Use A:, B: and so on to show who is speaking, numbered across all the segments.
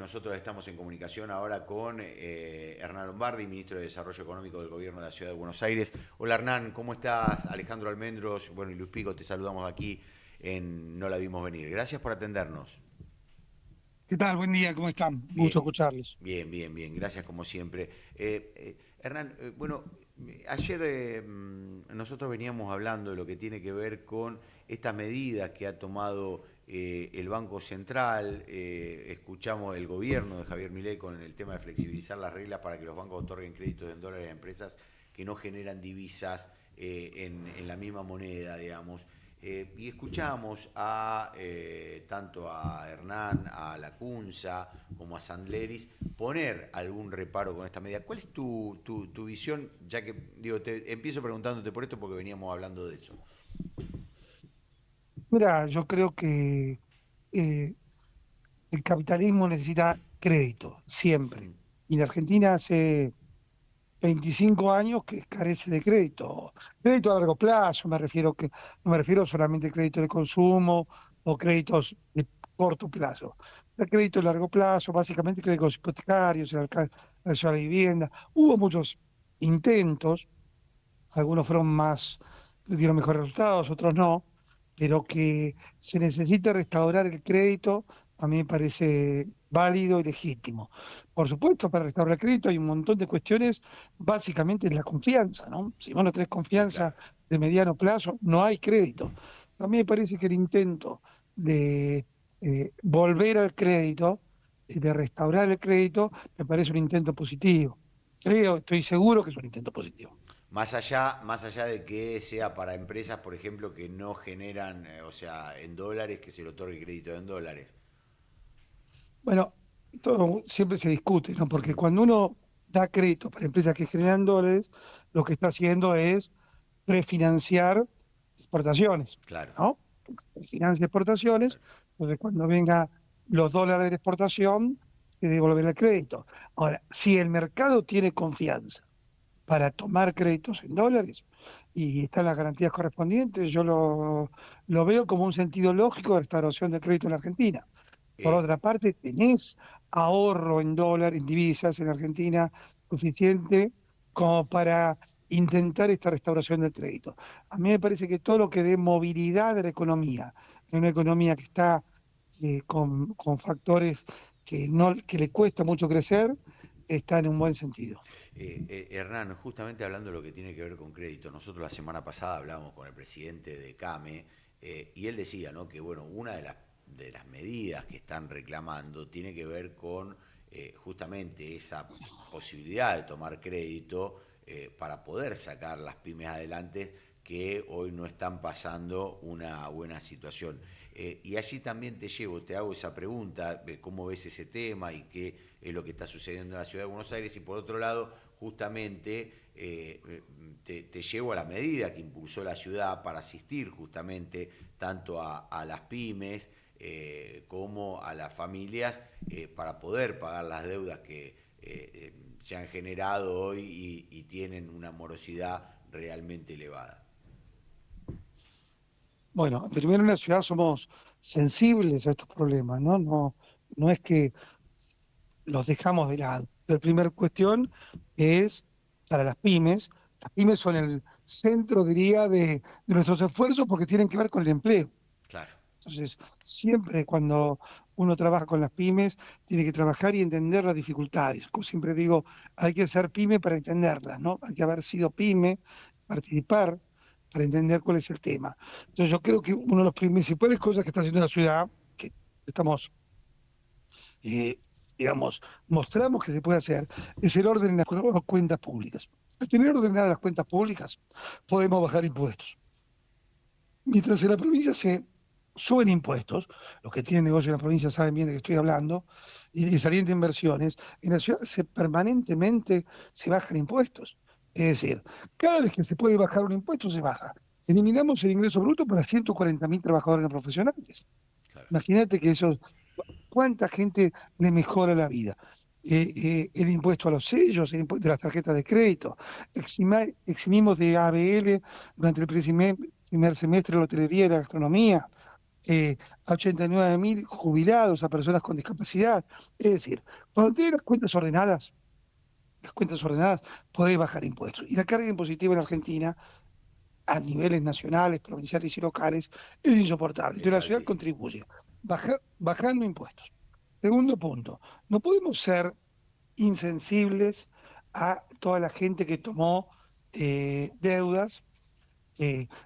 A: Nosotros estamos en comunicación ahora con Hernán Lombardi, ministro de Desarrollo Económico del Gobierno de la Ciudad de Buenos Aires. Hola Hernán, ¿cómo estás? Alejandro Almendros, bueno, y Luis Pico, te saludamos aquí en No la vimos venir. Gracias por atendernos.
B: ¿Qué tal? Buen día, ¿cómo están? Gusto
A: Bien,
B: escucharlos.
A: bien, gracias como siempre. Hernán, bueno, ayer nosotros veníamos hablando de lo que tiene que ver con esta medida que ha tomado el Banco Central. Escuchamos el gobierno de Javier Milei con el tema de flexibilizar las reglas para que los bancos otorguen créditos en dólares a empresas que no generan divisas en la misma moneda, digamos. Y escuchamos tanto a Hernán, a Lacunza, como a Sandleris poner algún reparo con esta medida. ¿Cuál es tu visión? Ya que digo, te empiezo preguntándote por esto porque veníamos hablando de eso.
B: Mira, yo creo que eh, el capitalismo necesita crédito, siempre.
A: Mm,
B: Y la Argentina hace 25 años que carece de crédito. Crédito a largo plazo, no me refiero solamente a crédito de consumo o créditos de corto plazo. El crédito de largo plazo, básicamente créditos hipotecarios, acceso a la vivienda. Hubo muchos intentos, algunos fueron más, dieron mejores resultados, otros no, pero que se necesita restaurar el crédito, a mí me parece válido y legítimo. Por supuesto, para restaurar el crédito hay un montón de cuestiones, básicamente es la confianza, ¿no? Si vos no tenés
A: sí, claro.
B: confianza de mediano plazo, no hay crédito. A mí me parece que el intento de volver al crédito, de restaurar el crédito, me parece un intento positivo. Creo, estoy seguro que es un intento positivo.
A: Más allá de que sea para empresas, por ejemplo, que no generan, o sea, en dólares, que se le otorgue crédito en dólares.
B: Bueno, todo siempre se discute, ¿no? Porque
A: Mm,
B: cuando uno da crédito para empresas que generan dólares, lo que está haciendo es refinanciar exportaciones,
A: claro.
B: ¿no? Financia exportaciones, entonces cuando venga los dólares de exportación, se devolverá el crédito. Ahora, si el mercado tiene confianza para tomar créditos en dólares y están las garantías correspondientes, lo veo como un sentido lógico de restauración del crédito en la Argentina. Por
A: Eh,
B: otra parte, tenés ahorro en dólar, en divisas en Argentina, suficiente como para intentar esta restauración del crédito. A mí me parece que todo lo que dé movilidad de la economía, en una economía que está con factores que le cuesta mucho crecer, está en un buen sentido.
A: Hernán, justamente hablando de lo que tiene que ver con crédito, nosotros la semana pasada hablábamos con el presidente de CAME y él decía, ¿no?, que bueno, una de las medidas que están reclamando tiene que ver con justamente esa posibilidad de tomar crédito para poder sacar las pymes adelante que hoy no están pasando una buena situación. Y allí también te hago esa pregunta, cómo ves ese tema y qué es lo que está sucediendo en la ciudad de Buenos Aires. Y por otro lado, justamente te llevo a la medida que impulsó la ciudad para asistir justamente tanto a las pymes como a las familias para poder pagar las deudas que se han generado hoy y tienen una morosidad realmente elevada.
B: Bueno, primero en la ciudad somos sensibles a estos problemas, ¿no? No es que los dejamos de lado. La primera cuestión es para las pymes. Las pymes son el centro, diría, de nuestros esfuerzos porque tienen que ver con el empleo.
A: Claro.
B: Entonces, siempre cuando uno trabaja con las pymes, tiene que trabajar y entender las dificultades. Como siempre digo, hay que ser pyme para entenderlas, ¿no? Hay que haber sido pyme, participar para entender cuál es el tema. Entonces, yo creo que una de las principales cosas que está haciendo la ciudad, que estamos eh, digamos, mostramos que se puede hacer, es el orden de las cuentas públicas. Al tener ordenadas las cuentas públicas, podemos bajar impuestos. Mientras en la provincia se suben impuestos, los que tienen negocio en la provincia saben bien de qué estoy hablando, y saliendo inversiones, en la ciudad permanentemente se bajan impuestos. Es decir, cada vez que se puede bajar un impuesto, se baja. Eliminamos el ingreso bruto para 140.000 trabajadores no profesionales.
A: Claro.
B: Imagínate que eso, ¿cuánta gente le mejora la vida? El impuesto a los sellos, el impuesto de las tarjetas de crédito. Eximimos de ABL durante el primer semestre de la hotelería y la gastronomía. a 89.000 jubilados, a personas con discapacidad. Es decir, cuando tienes las cuentas ordenadas, podés bajar impuestos. Y la carga impositiva en Argentina, a niveles nacionales, provinciales y locales, es insoportable.
A: Es
B: Entonces la ciudad
A: altísimo.
B: contribuye bajando impuestos. Segundo punto, no podemos ser insensibles a toda la gente que tomó deudas,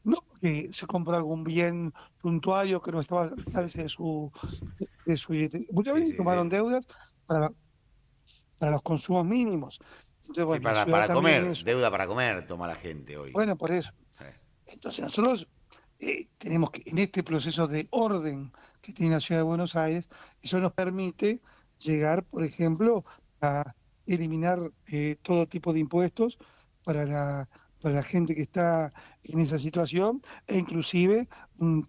B: no porque se compró algún bien puntuario que no estaba al
A: Sí,
B: alcance
A: sí.
B: de su billetera. Muchas
A: Sí,
B: veces
A: sí.
B: tomaron deudas para, para los consumos mínimos. Entonces,
A: Sí,
B: bueno, la ciudad
A: para
B: también en
A: comer,
B: eso.
A: deuda para comer toma la gente hoy.
B: Bueno, por eso.
A: Eh,
B: Entonces nosotros tenemos que, en este proceso de orden que tiene la ciudad de Buenos Aires, eso nos permite llegar, por ejemplo, a eliminar todo tipo de impuestos para para la gente que está en esa situación, e inclusive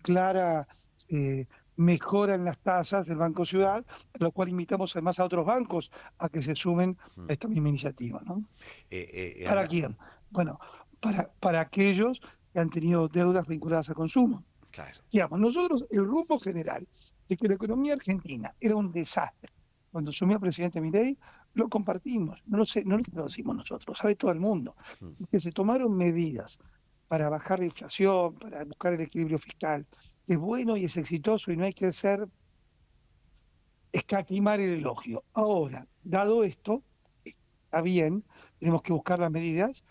B: clara eh, mejora en las tasas del Banco Ciudad, a lo cual invitamos además a otros bancos a que se sumen
A: mm.
B: a esta misma iniciativa, ¿no? ¿Para
A: Hernán,
B: quién? Bueno, para aquellos que han tenido deudas vinculadas al consumo.
A: claro.
B: Digamos, nosotros, el rumbo general de que la economía argentina era un desastre, cuando asumió el presidente Milei, lo compartimos, no lo sé, no lo decimos nosotros, lo sabe todo el mundo,
A: Mm.
B: y que se tomaron medidas para bajar la inflación, para buscar el equilibrio fiscal. Es bueno y es exitoso y no hay que hacer escatimar el elogio. Ahora, dado esto, está bien, tenemos que buscar las medidas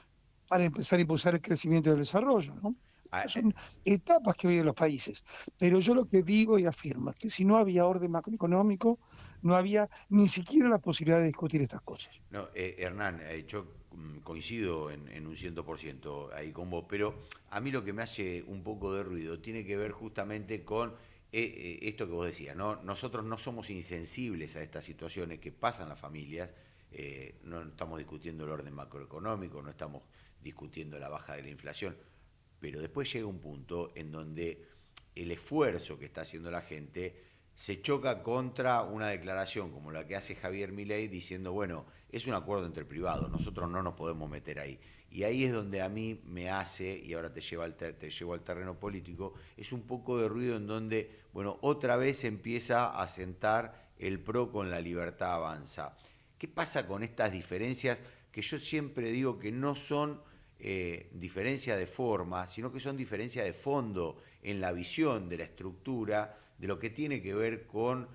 B: para empezar a impulsar el crecimiento y el desarrollo, ¿no?
A: Ah,
B: Son etapas que viven los países. Pero yo lo que digo y afirmo es que si no había orden macroeconómico, no había ni siquiera la posibilidad de discutir estas cosas.
A: no, Hernán, yo coincido en un 100% ahí con vos, pero a mí lo que me hace un poco de ruido tiene que ver justamente con esto que vos decías, ¿no? Nosotros no somos insensibles a estas situaciones que pasan las familias, no estamos discutiendo el orden macroeconómico, no estamos discutiendo la baja de la inflación, pero después llega un punto en donde el esfuerzo que está haciendo la gente se choca contra una declaración como la que hace Javier Milei diciendo, bueno, es un acuerdo entre privados, nosotros no nos podemos meter ahí. Y ahí es donde a mí me hace, y ahora te llevo al terreno político, es un poco de ruido en donde, bueno, otra vez empieza a sentar el PRO con la libertad avanza. ¿Qué pasa con estas diferencias que yo siempre digo que no son diferencia de forma, sino que son diferencia de fondo en la visión de la estructura, de lo que tiene que ver con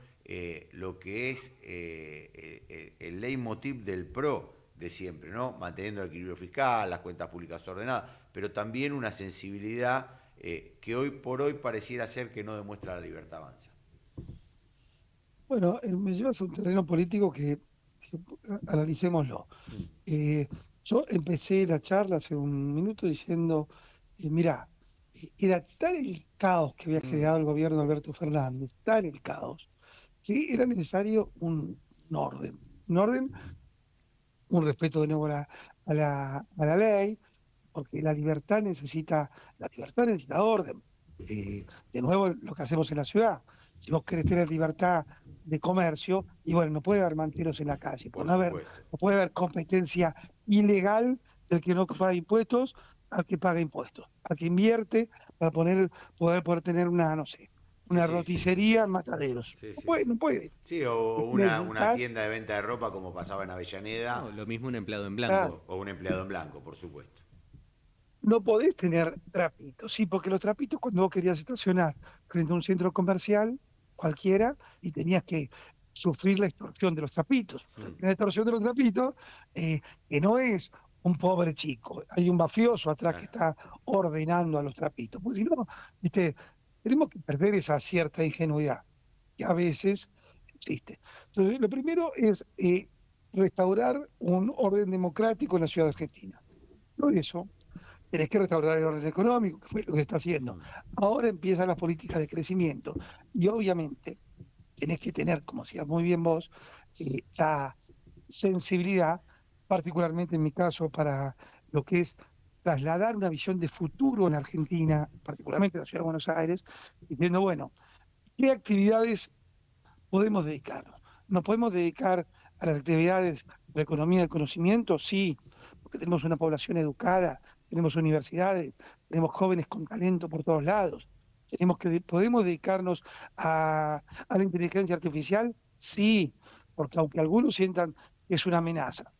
A: lo que es el leitmotiv del PRO de siempre, ¿no? Manteniendo el equilibrio fiscal, las cuentas públicas ordenadas, pero también una sensibilidad que hoy por hoy pareciera ser que no demuestra la libertad avanza.
B: Bueno, me llevas a un terreno político que analicémoslo.
A: Mm,
B: Eh, yo empecé la charla hace un minuto diciendo, mirá, era tal el caos que había
A: mm,
B: generado el gobierno de Alberto Fernández, tal el caos, que era necesario un orden, un respeto de nuevo a la ley, porque la libertad necesita orden. De nuevo, lo que hacemos en la ciudad. Si vos querés tener libertad de comercio, y bueno, no puede haber manteros en la calle,
A: por supuesto.
B: no puede haber competencia ilegal del que no paga impuestos al que paga impuestos, al que invierte para poder tener una, no sé,
A: Sí,
B: una
A: sí, sí, sí.
B: roticería en Mataderos.
A: Sí,
B: No
A: sí,
B: puede,
A: sí.
B: no puede.
A: Sí, o una
B: Necesitas,
A: tienda de venta de ropa como pasaba en Avellaneda,
C: No, lo mismo un empleado en blanco.
B: claro,
A: o un empleado en blanco, por supuesto.
B: no podés tener trapitos, sí, porque los trapitos cuando vos querías estacionar frente a un centro comercial, cualquiera, y tenías que sufrir la extorsión de los trapitos.
A: Mm,
B: La extorsión de los trapitos, que no es un pobre chico, hay un mafioso atrás que
A: claro.
B: está ordenando a los trapitos. Pues si no, viste, tenemos que perder esa cierta ingenuidad que a veces existe. Entonces, lo primero es restaurar un orden democrático en la ciudad argentina. Por eso tenés que restaurar el orden económico, que fue lo que está haciendo.
A: Mm,
B: Ahora empiezan las políticas de crecimiento y obviamente tenés que tener, como decías muy bien vos, la sensibilidad, particularmente en mi caso, para lo que es trasladar una visión de futuro en Argentina, particularmente en la ciudad de Buenos Aires, diciendo, bueno, ¿qué actividades podemos dedicarnos? ¿Nos podemos dedicar a las actividades de la economía del conocimiento? Sí, porque tenemos una población educada, tenemos universidades, tenemos jóvenes con talento por todos lados. ¿Podemos dedicarnos a la inteligencia artificial? Sí, porque aunque algunos sientan que es una amenaza,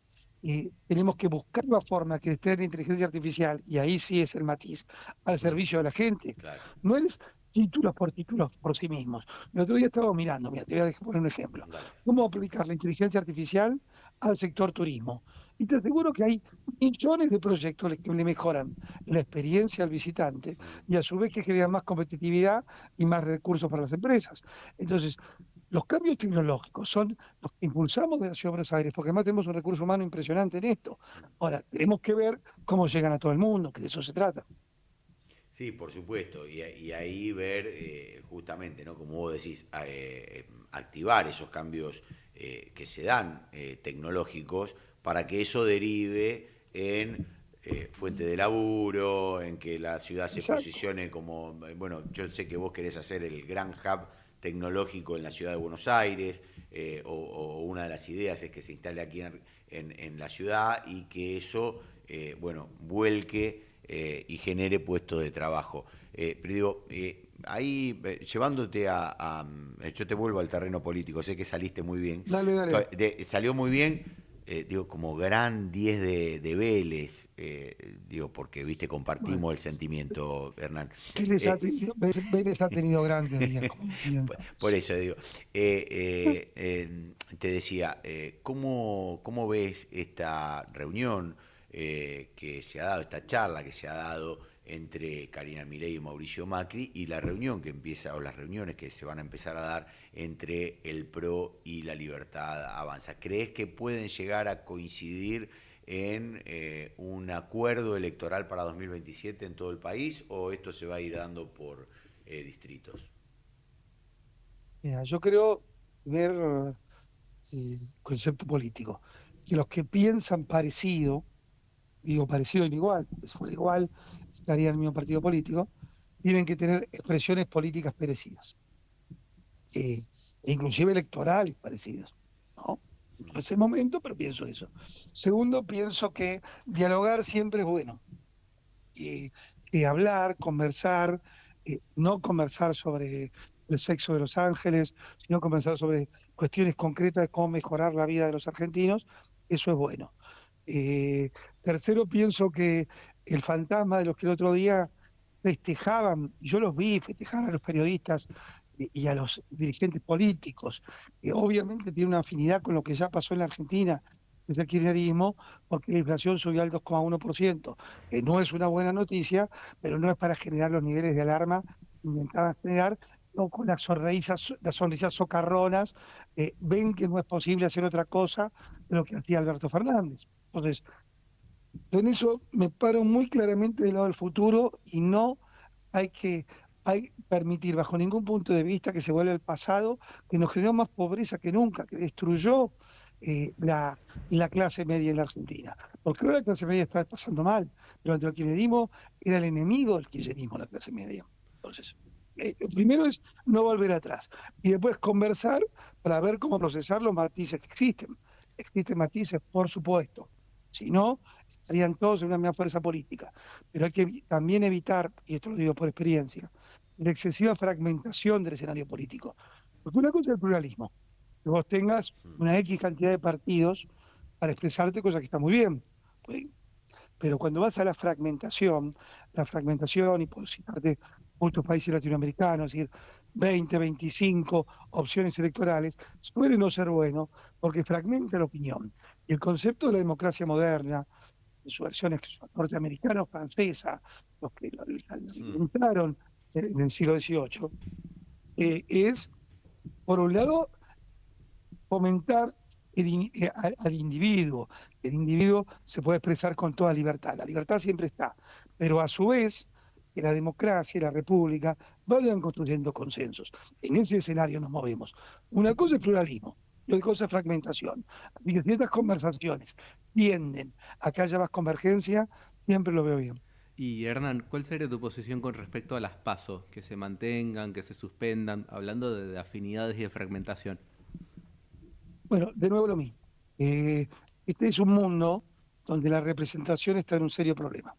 B: tenemos que buscar la forma que esté la inteligencia artificial, y ahí sí es el matiz, al
A: Mm,
B: servicio de la gente.
A: claro,
B: No es títulos por sí mismos. El otro día estaba mirando, mira, te voy a poner un ejemplo.
A: dale.
B: ¿Cómo aplicar la inteligencia artificial al sector turismo? Y te aseguro que hay millones de proyectos que le mejoran la experiencia al visitante
A: Mm.
B: y a su vez que generan más competitividad y más recursos para las empresas. Entonces, los cambios tecnológicos son los que impulsamos de la Ciudad de Buenos Aires, porque además tenemos un recurso humano impresionante en esto. Ahora, tenemos que ver cómo llegan a todo el mundo, que de eso se trata.
A: Sí, por supuesto, y ahí ver justamente, ¿no? Como vos decís, activar esos cambios que se dan tecnológicos para que eso derive en fuente de laburo, en que la ciudad se
B: Exacto.
A: posicione como, bueno, yo sé que vos querés hacer el gran hub tecnológico en la ciudad de Buenos Aires, o una de las ideas es que se instale aquí en la ciudad y que eso, bueno, vuelque y genere puestos de trabajo. Pero digo, ahí llevándote yo te vuelvo al terreno político, sé que saliste muy bien,
B: Dale, dale.
A: salió muy bien, digo, como gran 10 de Vélez, digo, porque, viste,
B: Bueno,
A: compartimos el sentimiento, Hernán.
B: Vélez
A: Eh,
B: Vélez ha tenido grandes días, como bien
A: por
B: sabes.
A: eso digo, te decía, ¿cómo ves esta reunión que se ha dado, esta charla que se ha dado entre Karina Milei y Mauricio Macri, y la reunión que empieza, o las reuniones que se van a empezar a dar entre el PRO y la Libertad Avanza? ¿Crees que pueden llegar a coincidir en un acuerdo electoral para 2027 en todo el país, o esto se va a ir dando por distritos?
B: Mira, yo creo ver concepto político, que los que piensan parecido, digo parecido en igual, porque si fuera igual estaría en el mismo partido político, tienen que tener expresiones políticas parecidas, eh, e inclusive electorales parecidas, ¿no? No es el momento, pero pienso eso. Segundo, pienso que dialogar siempre es bueno, que, que hablar, conversar, no conversar sobre el sexo de los ángeles, sino conversar sobre cuestiones concretas de cómo mejorar la vida de los argentinos, eso es bueno. Eh, Tercero, pienso que el fantasma de los que el otro día festejaban, y yo los vi festejar a los periodistas y a los dirigentes políticos, que obviamente tiene una afinidad con lo que ya pasó en la Argentina, que es el kirchnerismo, porque la inflación subió al 2,1%, que no es una buena noticia, pero no es para generar los niveles de alarma que intentaban generar, o con las sonrisas socarronas, ven que no es posible hacer otra cosa de lo que hacía Alberto Fernández. Entonces, en eso me paro muy claramente del lado del futuro y no hay que permitir bajo ningún punto de vista que se vuelva el pasado, que nos generó más pobreza que nunca, que destruyó la clase media en la Argentina. Porque ahora la clase media está pasando mal. Durante el kirchnerismo era el enemigo del kirchnerismo la clase media. Entonces, lo primero es no volver atrás y después conversar para ver cómo procesar los matices que existen. Existen matices, por supuesto. Si no, estarían todos en una misma fuerza política. Pero hay que también evitar, y esto lo digo por experiencia, la excesiva fragmentación del escenario político. Porque una cosa es el pluralismo, que vos tengas una X cantidad de partidos para expresarte, cosa que está muy bien. Pues, pero cuando vas a la fragmentación, y por citarte muchos países latinoamericanos, es decir, 20, 25 opciones electorales, suele no ser bueno porque fragmenta la opinión. Y el concepto de la democracia moderna, en sus versiones que son norteamericana o francesa, los que la
A: Mm,
B: inventaron en el siglo XVIII, es, por un lado, fomentar al individuo. El individuo se puede expresar con toda libertad. La libertad siempre está, pero a su vez que la democracia y la república vayan construyendo consensos. En ese escenario nos movemos. Una cosa es pluralismo y otra cosa es fragmentación. Así que si estas conversaciones tienden a que haya más convergencia, siempre lo veo bien.
C: Y Hernán, ¿cuál sería tu posición con respecto a las PASO? Que se mantengan, que se suspendan, hablando de afinidades y de fragmentación.
B: Bueno, de nuevo lo mismo. Eh, este es un mundo donde la representación está en un serio problema.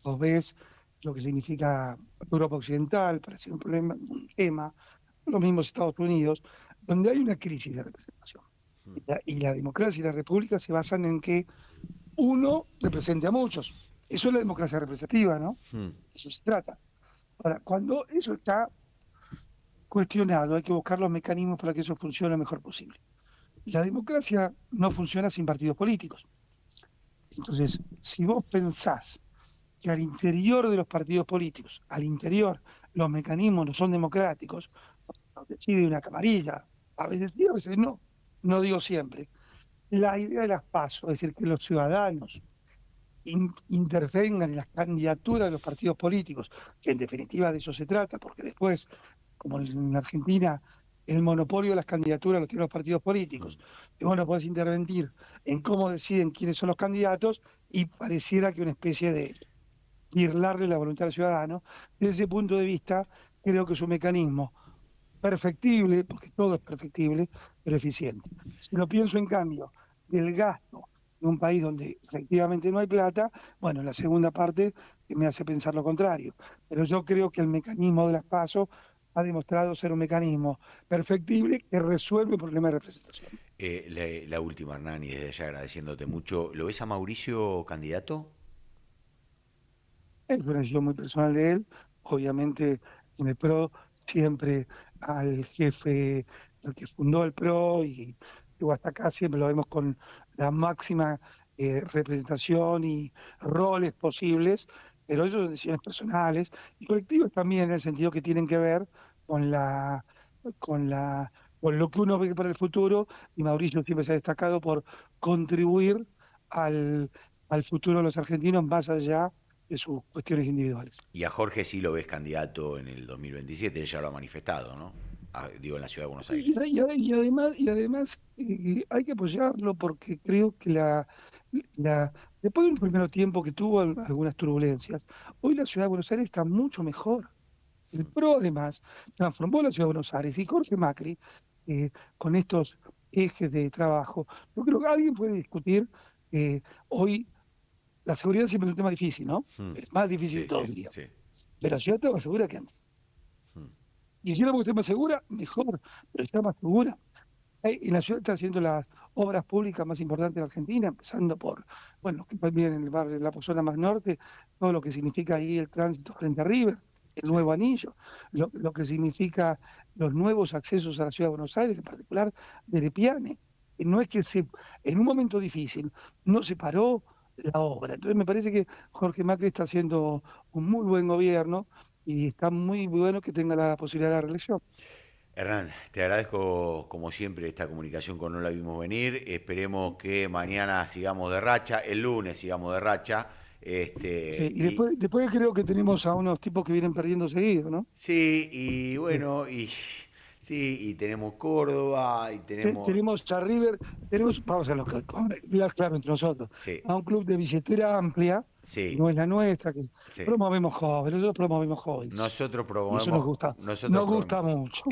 B: Vos ves lo que significa Europa Occidental, parece un problema, un tema, los mismos Estados Unidos, donde hay una crisis de representación. Y la democracia y la república se basan en que uno represente a muchos. Eso es la democracia representativa, ¿no?
A: Mm.
B: De eso se trata. Ahora, cuando eso está cuestionado, hay que buscar los mecanismos para que eso funcione lo mejor posible. La democracia no funciona sin partidos políticos. Entonces, si vos pensás que al interior de los partidos políticos, al interior, los mecanismos no son democráticos, decide una camarilla, a veces sí, a veces no, no digo siempre. La idea de las PASO, es decir, que los ciudadanos intervengan en las candidaturas de los partidos políticos, que en definitiva de eso se trata, porque después, como en Argentina, el monopolio de las candidaturas lo tienen los partidos políticos, y vos no podés intervenir en cómo deciden quiénes son los candidatos, y pareciera que una especie de irlarle la voluntad al ciudadano. Desde ese punto de vista, creo que es un mecanismo perfectible, porque todo es perfectible, pero eficiente. Si lo pienso en cambio del gasto de un país donde efectivamente no hay plata, bueno, la segunda parte me hace pensar lo contrario. Pero yo creo que el mecanismo de las PASO ha demostrado ser un mecanismo perfectible que resuelve el problema de representación.
A: La última, Hernán, y desde allá agradeciéndote mucho. ¿Lo ves a Mauricio candidato?
B: Es una decisión muy personal de él. Obviamente, en el PRO siempre al jefe, el que fundó el PRO y llegó hasta acá, siempre lo vemos con la máxima representación y roles posibles, pero ellos son decisiones personales y colectivas también, en el sentido que tienen que ver con con la, con lo que uno ve para el futuro, y Mauricio siempre se ha destacado por contribuir al, al futuro de los argentinos más allá de sus cuestiones individuales.
A: Y a Jorge sí lo ves candidato en el 2027, él ya lo ha manifestado, ¿no? Digo, en la ciudad de Buenos Aires.
B: Y además, hay que apoyarlo porque creo que después de un primer tiempo que tuvo algunas turbulencias, hoy la ciudad de Buenos Aires está mucho mejor. El PRO además transformó la ciudad de Buenos Aires y Jorge Macri, con estos ejes de trabajo, yo creo que alguien puede discutir hoy. La seguridad siempre es un tema difícil, ¿no?
A: Mm.
B: Es más difícil
A: Sí,
B: todo
A: sí,
B: el día.
A: sí.
B: Pero la ciudad está más segura que antes.
A: Mm.
B: Y si que esté más segura, mejor, pero está más segura. En la ciudad está haciendo las obras públicas más importantes de la Argentina, empezando por, bueno, que viven en el barrio, en la zona más norte, todo lo que significa ahí el tránsito frente a River, el
A: Sí.
B: nuevo anillo, lo que significa los nuevos accesos a la ciudad de Buenos Aires, en particular de Lepiane. No es que en un momento difícil no se paró la obra. Entonces me parece que Jorge Macri está haciendo un muy buen gobierno y está muy bueno que tenga la posibilidad de la reelección.
A: Hernán, te agradezco como siempre esta comunicación con No la vimos venir. Esperemos que mañana sigamos de racha, el lunes sigamos de racha.
B: Sí, y
A: Y
B: después creo que tenemos a unos tipos que vienen perdiendo seguido, ¿no?
A: sí, y
B: Sí.
A: bueno, y sí, y tenemos Córdoba, y tenemos.
B: Tenemos a River, vamos a hablar claro entre nosotros,
A: Sí,
B: a un club de billetera amplia, que
A: sí,
B: no es la nuestra, que
A: sí.
B: promovemos jóvenes, nosotros promovemos jóvenes.
A: Nosotros
B: Y eso nos
A: promovemos,
B: gusta,
A: nosotros
B: nos
A: promovemos.
B: gusta mucho.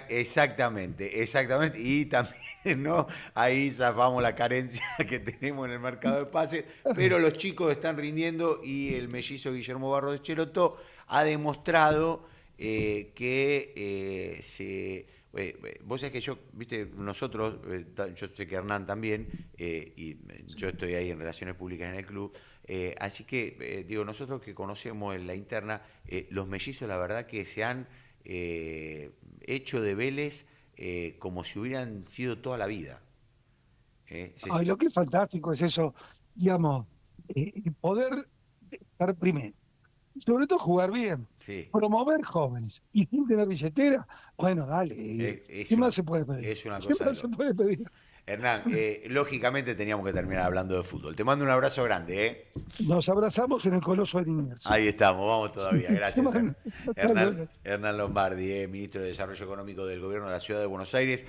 A: Exactamente, exactamente. Y también, ¿no? Ahí zafamos la carencia que tenemos en el mercado de pases, pero los chicos están rindiendo y el mellizo Guillermo Barros de Cheloto ha demostrado vos sabés que yo, viste, nosotros, yo sé que Hernán también, y yo estoy ahí en Relaciones Públicas en el club, así que, digo, nosotros que conocemos en la interna, los mellizos, la verdad que se han hecho de Vélez como si hubieran sido toda la vida.
B: Ay, lo que es fantástico es eso, digamos, poder estar primero. Sobre todo jugar bien,
A: Sí,
B: promover jóvenes y sin tener billetera, bueno, dale,
A: es
B: ¿qué
A: una,
B: más se puede pedir?
A: es una
B: ¿Qué
A: cosa de
B: más se
A: loco.
B: puede pedir?
A: Hernán, lógicamente teníamos que terminar hablando de fútbol. Te mando un abrazo grande, ¿eh?
B: Nos abrazamos en el Coloso de Liniers.
A: Ahí estamos, vamos todavía. Gracias,
B: Hasta luego.
A: Hernán Lombardi, ministro de Desarrollo Económico del Gobierno de la Ciudad de Buenos Aires.